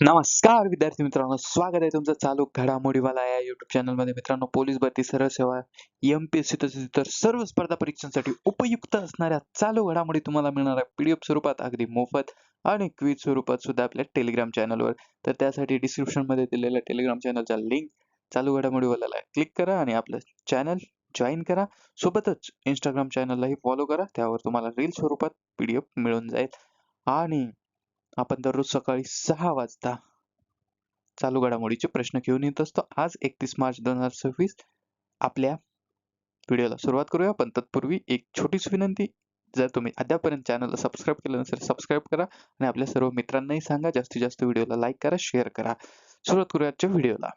नमस्कार विद्यार्थी मित्रांनो, स्वागत आहे तुमचं चालू घडामोडीवाला या YouTube चॅनलमध्ये. मित्रांनो, पोलीस भरती, सरळ सेवा, MPSC तसेच इतर सर्व स्पर्धा परीक्षांसाठी उपयुक्त असणाऱ्या चालू घडामोडी तुम्हाला मिळणार आहे PDF स्वरूपात, अगदी मोफत आणि क्विज स्वरूपात सुद्धा आपल्या टेलिग्राम चॅनलवर. तर त्यासाठी डिस्क्रिप्शनमध्ये दिलेल्या टेलिग्राम चॅनलच्या लिंक चालू घडामोडीवाल्याला क्लिक करा आणि आपलं चॅनल जॉईन करा. सोबतच Instagram चॅनललाही फॉलो करा. त्यावर तुम्हाला रील स्वरूपात PDF मिळून जाईल. आणि आपण दररोज सकाळी 6 वाजता चालू घडामोडीचे प्रश्न घेऊन येत असतो. आज 31 मार्च 2026 आपल्या व्हिडिओला सुरुवात करूया. पण तत्पूर्वी एक छोटीशी विनंती, जर तुम्ही अद्यापपर्यंत चॅनलला सबस्क्राईब केलं नसेल, सबस्क्राईब करा आणि आपल्या सर्व मित्रांनाही सांगा. जास्तीत जास्त व्हिडिओला लाईक करा, शेअर करा. सुरुवात करूया आजच्या व्हिडिओला.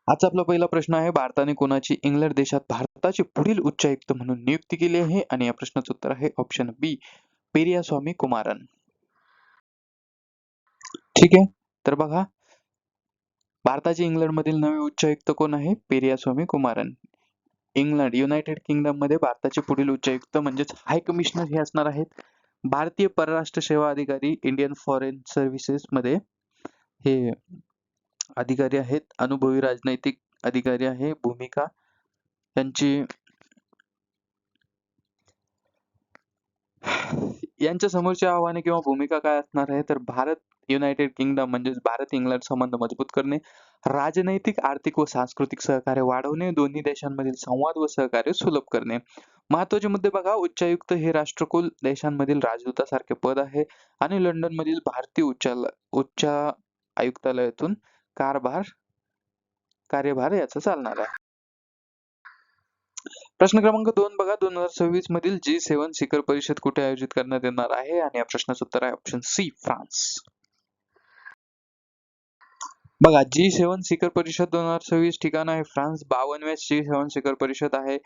आजचा आपला पहिला प्रश्न आहे, भारताने कोणाची इंग्लंड देशात भारताचे पुढील उच्चायुक्त म्हणून नियुक्ती केली आहे? आणि या प्रश्नाचं उत्तर आहे ऑप्शन बी, पेरियास्वामी कुमारन. ठीक आहे, तर बघा, भारताचे इंग्लंडमधील नवे उच्चायुक्त कोण आहे? Periyasamy Kumaran. England, United kingdom मध्ये भारताचे पुढील उच्चायुक्त म्हणजेच हाय कमिशनर हे असणार आहेत भारतीय परराष्ट्र सेवा अधिकारी, इंडियन फॉरेन सर्व्हिसेस मध्ये हे अधिकारी आहेत. अनुभवी राजनैतिक अधिकारी आहे. भूमिका यांची यांच्या समोरची आव्हाने किंवा भूमिका काय असणार आहे? तर भारत युनायटेड किंगडम म्हणजेच भारत इंग्लंड संबंध मजबूत करणे, राजनैतिक, आर्थिक व सांस्कृतिक सहकार्य वाढवणे, दोन्ही देशांमधील संवाद व सहकार्य सुलभ करणे. महत्त्वाचे मुद्दे बघा, उच्चायुक्त हे राष्ट्रकुल देशांमधील राजदूतासारखे पद आहे आणि लंडन मधील भारतीय उच्च आयुक्तालयातून कार्यभार याचा चालणार आहे. प्रश्न क्रमांक 2 बघा, 2026 मधील G7 शिखर परिषद कुठे आयोजित करण्यात येणार आहे? आणि या प्रश्नाचं उत्तर आहे ऑप्शन सी, फ्रान्स. बघा, G7 शिखर परिषद 2026 ठिकाण आहे फ्रान्स. 52व्या G7 शिखर परिषद आहे.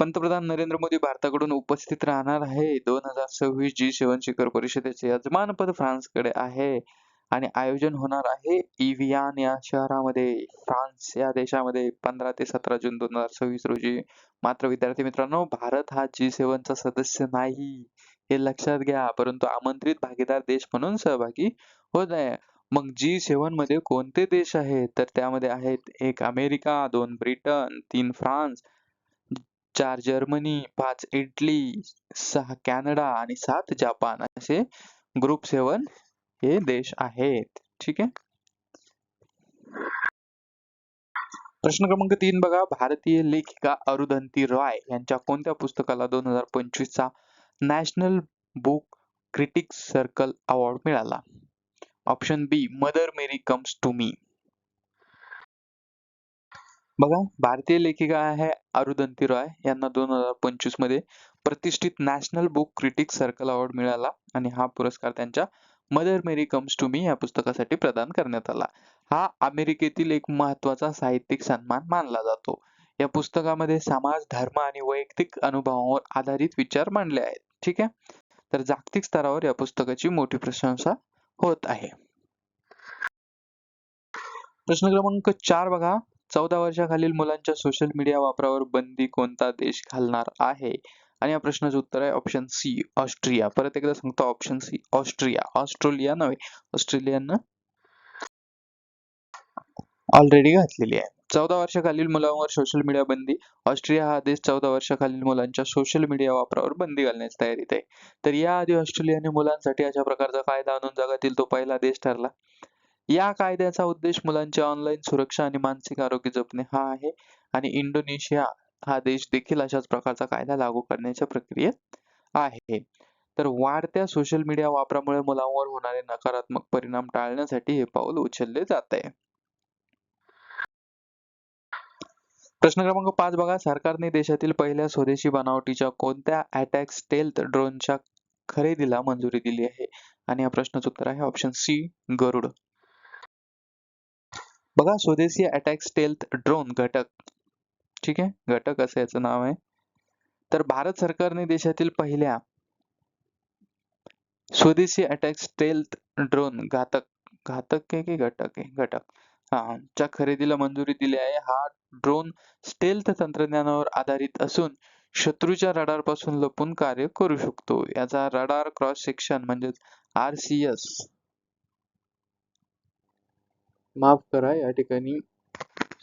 पंतप्रधान नरेंद्र मोदी भारताकडून उपस्थित राहणार आहे. 2026 G7 शिखर परिषदेचे यजमानपद फ्रान्सकडे आहे आणि आयोजन होणार आहे इव्हियान या शहरामध्ये, फ्रान्स या देशामध्ये 15 ते 17 जून 2026 रोजी. मात्र विद्यार्थी मित्रांनो, भारत हा G7 चा सदस्य नाही हे लक्षात घ्या, परंतु आमंत्रित भागीदार देश म्हणून सहभागी होत आहे. मग G7 मध्ये कोणते देश आहेत? तर त्यामध्ये आहेत 1 America, 2 Britain, 3 France, 4 Germany, 5 Italy, 6 Canada आणि 7 जपान असे ग्रुप 7 हे देश आहेत. ठीक आहे. प्रश्न क्रमांक 3 बघा, भारतीय लेखिका अरुंधती रॉय यांच्या कोणत्या पुस्तकाला 2025 चा national book critics circle award मिळाला? Option B, mother Mary comes to me. बघा, भारतीय लेखिका आहे अरुंधती रॉय यांना 2025 मध्ये प्रतिष्ठित National book critics circle award मिळाला आणि हा पुरस्कार त्यांच्या Mother Mary comes to Me या पुस्तकासाठी प्रदान करण्यात आला. हा अमेरिकेतील एक महत्त्वाचा साहित्यिक सन्मान मानला जातो. या पुस्तकामध्ये समाज, धर्म आणि वैयक्तिक अनुभवावर आधारित विचार मांडले आहेत. ठीक आहे, तर जागतिक स्तरावर या पुस्तकाची मोठी प्रशंसा होत आहे. प्रश्न क्रमांक 4 बघा, 14 वर्षाखालील मुलांच्या सोशल मीडिया वापरावर बंदी कोणता देश घालणार आहे? आणि या प्रश्नाचं उत्तर आहे ऑप्शन सी, ऑस्ट्रिया. परत एकदा सांगतो, ऑप्शन सी, ऑस्ट्रिया. ऑस्ट्रेलिया नव्हे, ऑस्ट्रेलियानं ऑलरेडी घातलेली आहे. 14 वर्षाखालील मुलांवर सोशल मीडिया बंदी. ऑस्ट्रिया हा देश 14 वर्षाखालील मुलांच्या सोशल मीडिया वापरावर बंदी घालण्याची तयारीत आहे. तर याआधी ऑस्ट्रेलियाने मुलांसाठी अशा प्रकारचा कायदा आणून जगातील तो पहिला देश ठरला. या कायद्याचा उद्देश मुलांची ऑनलाईन सुरक्षा आणि मानसिक आरोग्य जपणे हा आहे आणि इंडोनेशिया हा देश देखील अशाच प्रकारचा कायदा लागू करण्याच्या प्रक्रियेत आहे. तर वाढत्या सोशल मीडिया वापरामुळे मुलांवर होणारे नकारात्मक परिणाम टाळण्यासाठी हे पाऊल उचलले जात आहे. प्रश्न क्रमांक 5 बघा, सरकारने देशातील पहिल्या स्वदेशी बनावटीच्या कोणत्या अटॅक स्टेल्थ ड्रोनच्या खरेदीला मंजुरी दिली आहे? आणि या प्रश्नाचं उत्तर आहे ऑप्शन सी, गरुड. बघा, स्वदेशी अटॅक स्टेल्थ ड्रोन घटक, ठीक आहे, घटक असं याचं नाव आहे. तर भारत सरकारने देशातील पहिल्या स्वदेशी अटॅक स्टेल्थ ड्रोन घातक आहे की घटक आहे? घटक, हा, च्या खरेदीला मंजुरी दिली आहे. हा ड्रोन स्टेल्थ तंत्रज्ञानावर आधारित असून शत्रूच्या रडार पासून लपून कार्य करू शकतो. याचा रडार क्रॉस सेक्शन म्हणजेच RCS माफ करा या ठिकाणी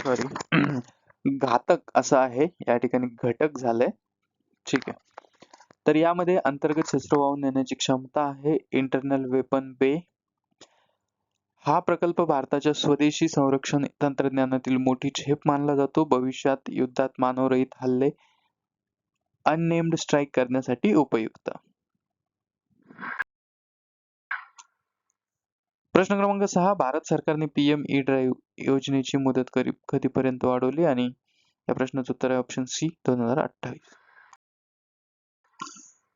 सॉरी घातक असं आहे या ठिकाणी घटक झालंय. ठीक आहे. तर यामध्ये अंतर्गत शस्त्र वाहून नेण्याची क्षमता आहे इंटरनल वेपन बे. हा प्रकल्प भारताच्या स्वदेशी संरक्षण तंत्रज्ञानातील मोठी झेप मानला जातो. भविष्यात युद्धात मानवरहित हल्ले अननेम्ड स्ट्राईक करण्यासाठी उपयुक्त. प्रश्न क्रमांक 6. भारत सरकारने पीएम ई ड्राईव्ह योजनेची मुदत कधीपर्यंत वाढवली आणि या प्रश्नाचं उत्तर आहे ऑप्शन सी 2028.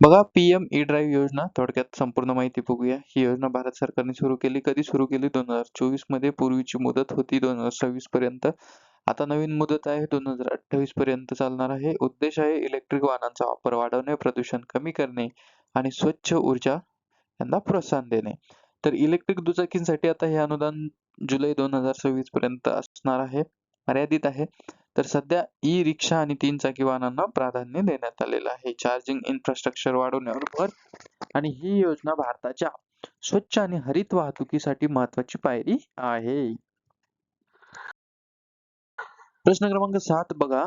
बघा पीएम ई ड्राईव्ह योजना थोडक्यात संपूर्ण माहिती बघूया. ही योजना भारत सरकारने सुरू केली. कधी सुरू केली? 2024 मध्ये. पूर्वीची मुदत होती 2026 पर्यंत. आता नवीन मुदत आहे 2028 पर्यंत चालणार आहे. उद्देश आहे इलेक्ट्रिक वाहनांचा वापर वाढवणे, प्रदूषण कमी करणे आणि स्वच्छ ऊर्जा यांना प्रोत्साहन देणे. तर इलेक्ट्रिक दुचाकींसाठी आता हे अनुदान जुलै 2026 पर्यंत असणार आहे, मर्यादित आहे. तर सध्या ई रिक्षा आणि 3 चाकी वाहनांना प्राधान्य देण्यात आलेलं आहे. चार्जिंग इन्फ्रास्ट्रक्चर वाढवण्यावर भर आणि ही योजना भारताच्या स्वच्छ आणि हरित वाहतुकीसाठी महत्वाची पायरी आहे. प्रश्न क्रमांक 7 बघा.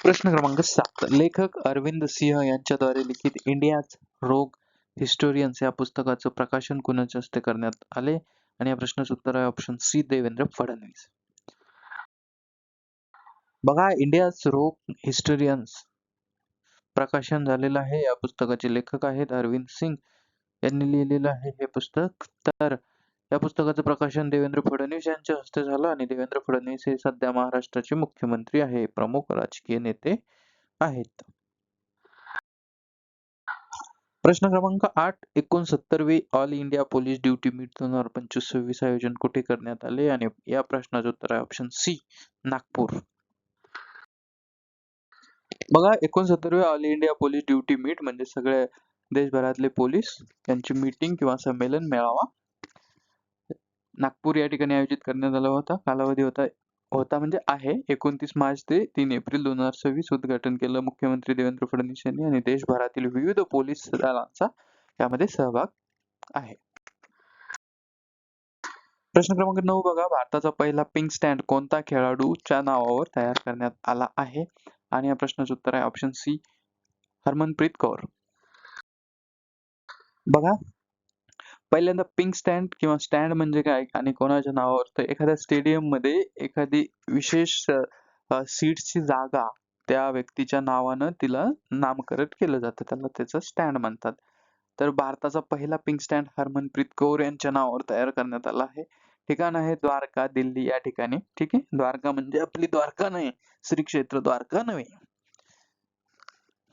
प्रश्न क्रमांक 7. लेखक अरविंद सिंह यांच्याद्वारे लिखित इंडियाज रोग हिस्टोरियन्स या पुस्तकाचं प्रकाशन कुणाच्या हस्ते करण्यात आले? आणि या प्रश्नाचं उत्तर आहे ऑप्शन सी देवेंद्र फडणवीस. बघा इंडियाज रोग हिस्टोरियन्स प्रकाशन झालेलं आहे. या पुस्तकाचे लेखक आहेत अरविंद सिंग यांनी लिहिलेलं आहे हे पुस्तक. तर या पुस्तकाचं प्रकाशन देवेंद्र फडणवीस यांच्या हस्ते झालं आणि देवेंद्र फडणवीस हे सध्या महाराष्ट्राचे मुख्यमंत्री आहे, प्रमुख राजकीय नेते आहेत. प्रश्न क्रमांक 8. 69वे all India police duty meet 2025-26 आयोजन कुठे करण्यात आले? आणि या प्रश्नाचं उत्तर आहे ऑप्शन सी नागपूर. बघा 69वे all India police duty meet म्हणजे सगळे देशभरातले पोलीस यांची मीटिंग किंवा संमेलन मेळावा नागपूर या ठिकाणी आयोजित करण्यात आला होता. कालावधी होता म्हणजे आहे 29 मार्च ते 3 एप्रिल 2026. उद्घाटन केलं मुख्यमंत्री देवेंद्र फडणवीस यांनी आणि देशभरातील विविध पोलीस दलांचा यामध्ये सहभाग आहे. प्रश्न क्रमांक 9 बघा. भारताचा पहिला पिंक स्टँड कोणता खेळाडूच्या नावावर तयार करण्यात आला आहे? आणि या प्रश्नाचं उत्तर आहे ऑप्शन सी हरमनप्रीत कौर. बघा पहिल्यांदा पिंक स्टँड किंवा स्टँड म्हणजे काय आणि कोणाच्या नावावर? तर एखाद्या स्टेडियम मध्ये एखादी विशेष सीटची जागा त्या व्यक्तीच्या नावानं तिला नामकरण केलं जातं, त्याला त्याचं स्टँड म्हणतात. तर भारताचा पहिला पिंक स्टँड हरमनप्रीत कौर यांच्या नावावर तयार करण्यात आला आहे. ठिकाण आहे द्वारका, दिल्ली या ठिकाणी. ठीक आहे. द्वारका म्हणजे आपली द्वारका नाही, श्री क्षेत्र द्वारका नव्हे,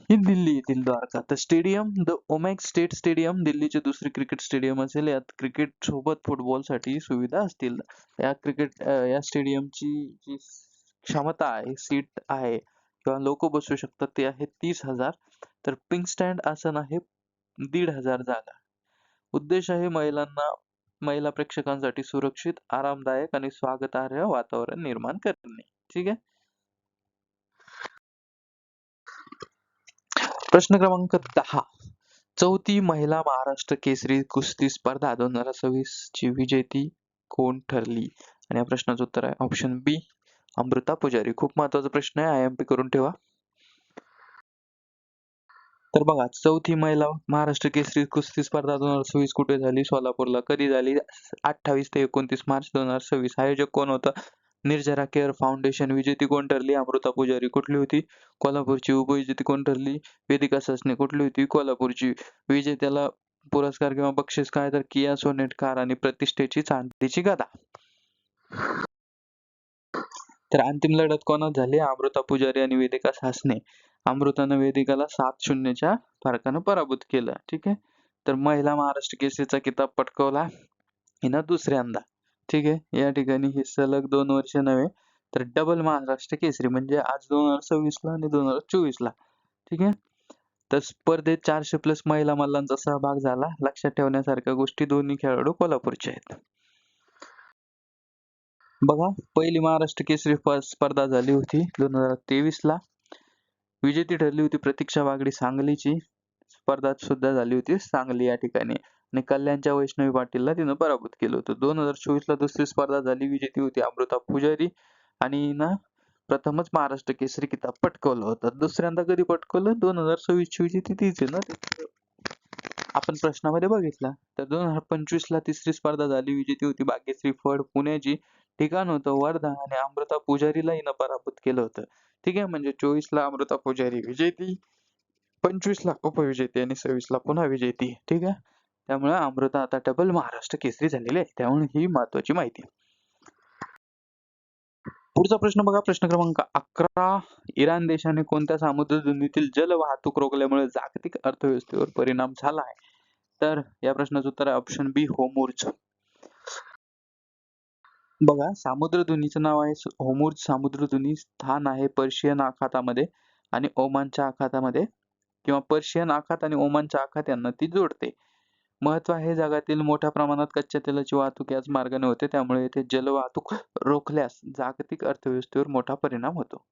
ही दिल्ली येथील द्वारका. तर स्टेडियम द ओमेग स्टेट स्टेडियम दिल्लीचे दुसरे क्रिकेट स्टेडियम असेल. यात क्रिकेट सोबत फुटबॉल साठी सुविधा असतील. या स्टेडियमची जी क्षमता आहे, सीट आहे किंवा लोक बसू शकतात ते आहे 30,000. तर पिंक स्टँड आसन आहे 1,500 जागा. उद्देश आहे महिला प्रेक्षकांसाठी सुरक्षित, आरामदायक आणि स्वागतार्ह वातावरण निर्माण करणे. ठीक आहे. प्रश्न क्रमांक 10. चौथी महिला महाराष्ट्र केसरी कुस्ती स्पर्धा 2026 ची विजेती कोण ठरली? आणि या प्रश्नाचं उत्तर आहे ऑप्शन बी अमृता पुजारी. खूप महत्वाचा प्रश्न आहे, IMP करून ठेवा. तर बघा चौथी महिला महाराष्ट्र केसरी कुस्ती स्पर्धा 2026 कुठे झाली? सोलापूरला. कधी झाली? 28 ते 29 मार्च 2026. आयोजक कोण होता? निर्जरा केअर फाउंडेशन. विजेती कोण ठरली? अमृता पुजारी. कुठली होती? कोल्हापूरची. उपविजेती कोण ठरली? वेदिका सचने. कुठली होती? कोल्हापूरची. विजेत्याला पुरस्कार किंवा बक्षीस काय? तर किया सोनेट कार आणि प्रतिष्ठेची चांदीची गदा. तर अंतिम लढत कोणात झाली? अमृता पुजारी आणि वेदिका सासने. अमृतानं वेदिकाला 7-0च्या फरकानं पराभूत केलं. ठीक आहे. तर महिला महाराष्ट्र केसरीचा किताब पटकावला हिनं दुसऱ्यांदा. ठीक आहे. या ठिकाणी हे सलग 2 वर्ष नव्हे तर डबल महाराष्ट्र केसरी म्हणजे आज 2026 ला आणि 2024 ला. ठीक आहे. तर स्पर्धेत 400+ महिला मल्लांचा सहभाग झाला. लक्षात ठेवण्यासारख्या गोष्टी, दोन्ही खेळाडू कोल्हापूरचे आहेत. बघा पहिली महाराष्ट्र केसरी स्पर्धा झाली होती 2023 ला. विजेती ठरली होती प्रतीक्षा बागडी सांगलीची. स्पर्धा सुद्धा झाली होती सांगली या ठिकाणी. आणि कल्याणच्या वैष्णवी पाटीलला तिनं पराभूत केलं होतं. 2024ला दुसरी स्पर्धा झाली, विजेती होती अमृता पुजारी आणि ना प्रथमच महाराष्ट्र केसरी किताब पटकावला होता. दुसऱ्यांदा कधी पटकावलं? 2026ची विजेती तीच आहे ना. आपण प्रश्नामध्ये बघितला तर 2025ला तिसरी स्पर्धा झाली, विजेती होती भाग्यश्री फड पुण्याची, ठिकाण होतं वर्धा आणि अमृता पुजारीला हिनं पराभूत केलं होतं. ठीक आहे, म्हणजे 24ला अमृता पुजारी विजेती, 25ला उपविजेती आणि 26ला पुन्हा विजेती. ठीक आहे, त्यामुळे अमृता आता डबल महाराष्ट्र केसरी झालेली आहे, त्यामुळे ही महत्वाची माहिती आहे. पुढचा प्रश्न बघा, प्रश्न क्रमांक 11. इराण देशाने कोणत्या समुद्रधुनीतील जलवाहतूक रोखल्यामुळे जागतिक अर्थव्यवस्थेवर परिणाम झाला आहे? तर या प्रश्नाचं उत्तर आहे ऑप्शन बी, होर्मुझ. बघा, सामुद्रधुनीचं नाव आहे होर्मुझ सामुद्रधुनी, स्थान आहे पर्शियन आखातामध्ये आणि ओमानच्या आखातामध्ये, किंवा पर्शियन आखात आणि ओमानच्या आखात यांना ती जोडते. महत्व आहे, जगातील मोठ्या प्रमाणात कच्च्या तेलाची वाहतूक याच मार्गाने होते, त्यामुळे येथे जलवाहतूक रोखल्यास जागतिक अर्थव्यवस्थेवर मोठा परिणाम होतो.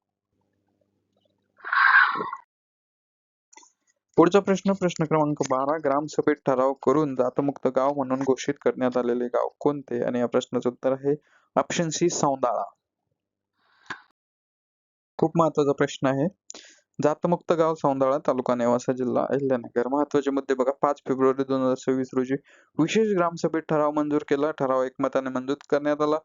पुढचा प्रश्न, प्रश्न क्रमांक 12. ग्रामसभेत ठराव करून जातमुक्त गाव म्हणून घोषित करण्यात आलेले गाव कोणते? आणि या प्रश्नाचं उत्तर आहे ऑप्शन सी, सौंदाळा. खूप महत्वाचा प्रश्न आहे. जातमुक्त गाव सौंदाळा, तालुका नेवासा, जिल्हा अहिल्यानगर. महत्वाचे मुद्दे बघा, 5 फेब्रुवारी 2026 रोजी विशेष ग्रामसभेत ठराव मंजूर केला. ठराव एकमताने मंजूर करण्यात आला.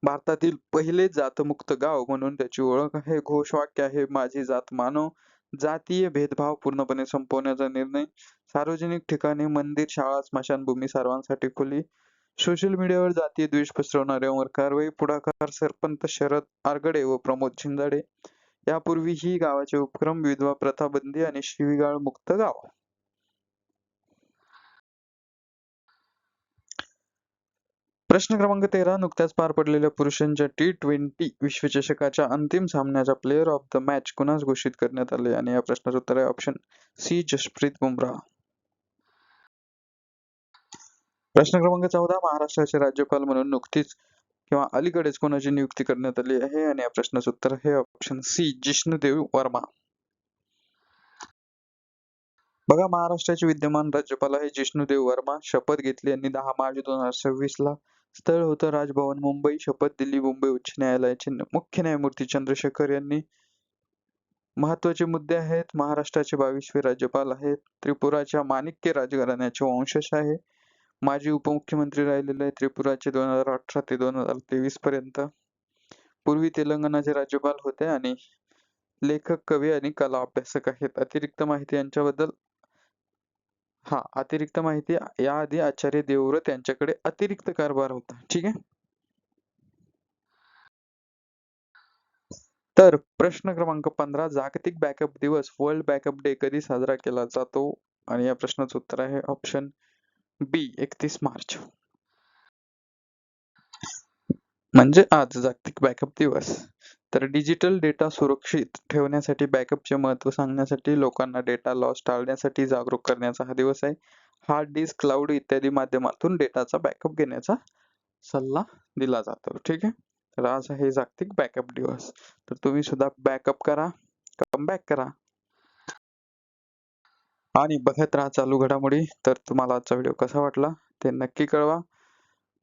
भारतातील पहिले जातमुक्त गाव म्हणून त्याची ओळख आहे. घोषवाक्य आहे, माझी जात मानव. जातीय भेदभाव पूर्णपणे संपवण्याचा निर्णय. सार्वजनिक ठिकाणी मंदिर, शाळा, स्मशानभूमी सर्वांसाठी खुली. सोशल मीडियावर जातीय द्वेष पसरवणाऱ्यांवर कारवाई. पुढाकार सरपंच शरद आरगडे व प्रमोद झिंजाडे. यापूर्वीही गावाचे उपक्रम, विधवा प्रथा बंदी आणि शिवीगाळ मुक्त गाव. प्रश्न क्रमांक 13. नुकत्याच पार पडलेल्या पुरुषांच्या T20 विश्वचषकाच्या अंतिम सामन्याचा प्लेयर ऑफ द मॅच कुणास घोषित करण्यात आले? आणि या प्रश्नाचं उत्तर आहे ऑप्शन सी, जसप्रीत बुमराह. प्रश्न क्रमांक 14. महाराष्ट्राचे राज्यपाल म्हणून नुकतीच किंवा अलीकडेच कोणाची नियुक्ती करण्यात आली आहे? आणि या प्रश्नाचं उत्तर आहे ऑप्शन सी, जिष्णुदेव वर्मा. बघा, महाराष्ट्राचे विद्यमान राज्यपाल आहे जिष्णुदेव वर्मा. शपथ घेतली यांनी 10 मार्च 2026ला. स्थळ होतं राजभवन, मुंबई. शपथ दिल्ली मुंबई उच्च न्यायालयाचे मुख्य न्यायमूर्ती चंद्रशेखर यांनी. महत्वाचे मुद्दे आहेत, महाराष्ट्राचे 22वे राज्यपाल आहेत. त्रिपुराच्या माणिक्य राजघराण्याचे वंशज आहे. माजी उपमुख्यमंत्री राहिलेले त्रिपुराचे 2018 ते 2023 पर्यंत. पूर्वी तेलंगणाचे राज्यपाल होते आणि लेखक, कवी आणि कला अभ्यासक आहेत. अतिरिक्त माहिती यांच्याबद्दल, अतिरिक्त माहिती, याआधी आचार्य देवव्रत यांच्याकडे अतिरिक्त कारभार होता. ठीक आहे. तर प्रश्न क्रमांक 15. जागतिक बॅकअप दिवस, वर्ल्ड बॅकअप डे कधी साजरा केला जातो? आणि या प्रश्नाचं उत्तर आहे ऑप्शन बी, 31 मार्च. म्हणजे आज जागतिक बॅकअप दिवस. तर डिजिटल डेटा सुरक्षित ठेवण्यासाठी, बॅकअपचे महत्त्व सांगण्यासाठी, लोकांना डेटा लॉस टाळण्यासाठी जागरूक करण्याचा हा दिवस आहे. हार्ड डिस्क, क्लाउड इत्यादी माध्यमातून डेटाचा बॅकअप घेण्याचा सल्ला दिला जातो. ठीक आहे. तर आज आहे जागतिक बॅकअप दिवस. तर तुम्ही सुद्धा बॅकअप करा, कमबॅक करा आणि बघत राहा चालू घडामोडी. तर तुम्हाला आजचा व्हिडिओ कसा वाटला ते नक्की कळवा.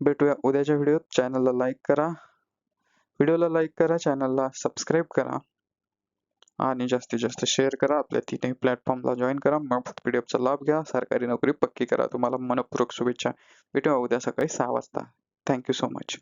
भेटूया उद्याच्या व्हिडिओत. चॅनलला लाईक करा, व्हिडिओला लाईक करा, चॅनलला सबस्क्राईब करा आणि जास्तीत जास्त शेअर करा. आपल्या 3ही प्लॅटफॉर्मला जॉईन करा. मोफत पीडीएफचा लाभ घ्या. सरकारी नोकरी पक्की करा. तुम्हाला मनपूर्वक शुभेच्छा. भेटूया उद्या सकाळी 6 वाजता. Thank you so much.